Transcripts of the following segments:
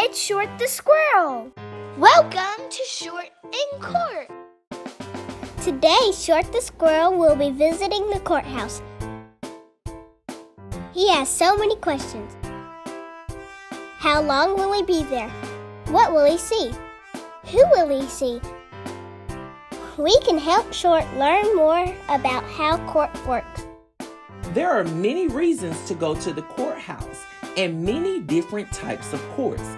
It's Short the Squirrel. Welcome to Short in Court. Today, Short the Squirrel will be visiting the courthouse. He has so many questions. How long will he be there? What will he see? Who will he see? We can help Short learn more about how court works. There are many reasons to go to the courthouse and many different types of courts.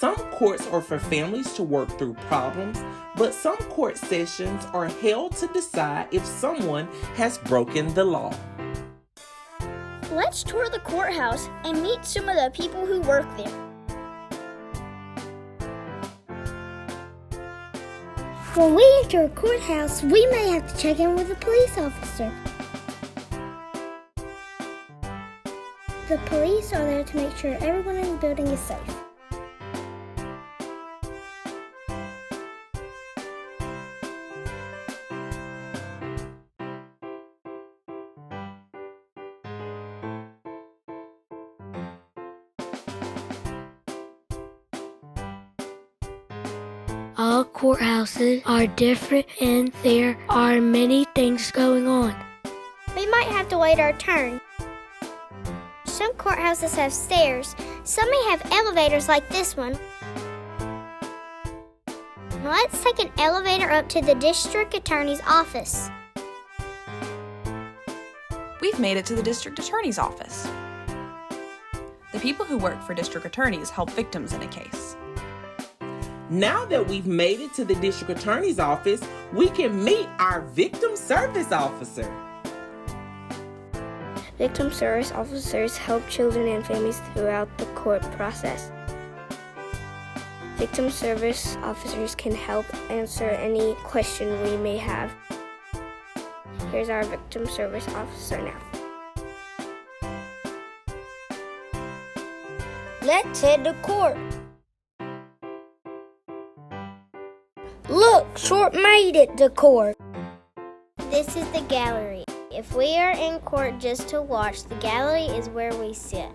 Some courts are for families to work through problems, but some court sessions are held to decide if someone has broken the law. Let's tour the courthouse and meet some of the people who work there. When we enter a courthouse, we may have to check in with a police officer. The police are there to make sure everyone in the building is safe. All courthouses are different and there are many things going on. We might have to wait our turn. Some courthouses have stairs. Some may have elevators like this one. Let's take an elevator up to the district attorney's office. We've made it to the district attorney's office. The people who work for district attorneys help victims in a case. Now that we've made it to the district attorney's office, we can meet our victim service officer. Victim service officers help children and families throughout the court process. Victim service officers can help answer any question we may have. Here's our victim service officer now. Let's head to court. Look, Short made it to court. This is the gallery. If we are in court just to watch, the gallery is where we sit.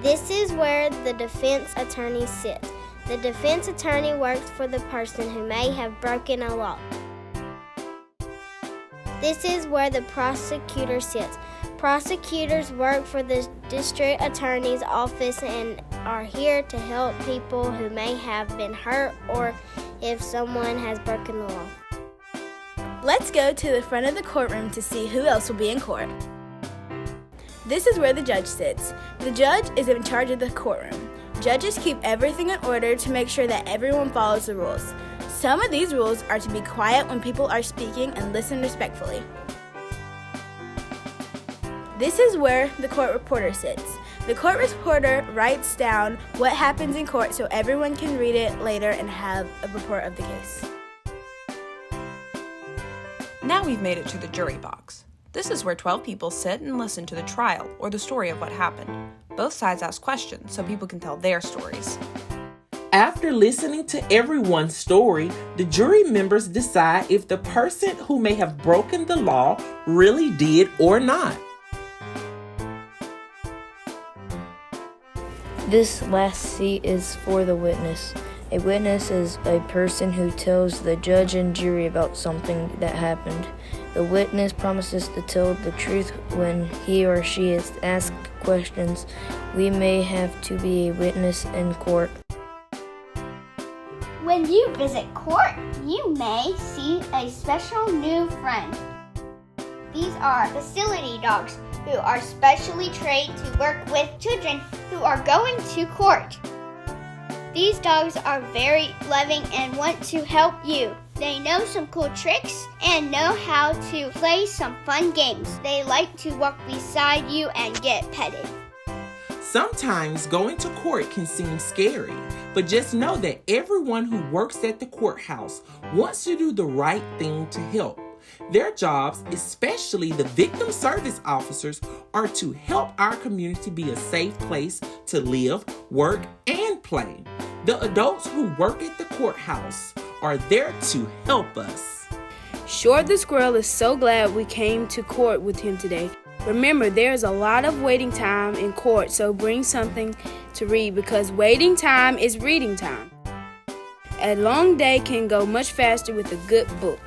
This is where the defense attorney sits. The defense attorney works for the person who may have broken a law. This is where the prosecutor sits. Prosecutors work for the district attorney's office and are here to help people who may have been hurt or if someone has broken the law. Let's go to the front of the courtroom to see who else will be in court. This is where the judge sits. The judge is in charge of the courtroom. Judges keep everything in order to make sure that everyone follows the rules. Some of these rules are to be quiet when people are speaking and listen respectfully. This is where the court reporter sits. The court reporter writes down what happens in court so everyone can read it later and have a report of the case. Now we've made it to the jury box. This is where 12 people sit and listen to the trial or the story of what happened. Both sides ask questions so people can tell their stories. After listening to everyone's story, the jury members decide if the person who may have broken the law really did or not. This last seat is for the witness. A witness is a person who tells the judge and jury about something that happened. The witness promises to tell the truth when he or she is asked questions. We may have to be a witness in court. When you visit court, you may see a special new friend. These are facility dogs who are specially trained to work with children who are going to court. These dogs are very loving and want to help you. They know some cool tricks and know how to play some fun games. They like to walk beside you and get petted. Sometimes going to court can seem scary, but just know that everyone who works at the courthouse wants to do the right thing to help. Their jobs, especially the victim service officers, are to help our community be a safe place to live, work, and play. The adults who work at the courthouse are there to help us. Short the Squirrel is so glad we came to court with him today. Remember, there is a lot of waiting time in court, so bring something to read because waiting time is reading time. A long day can go much faster with a good book.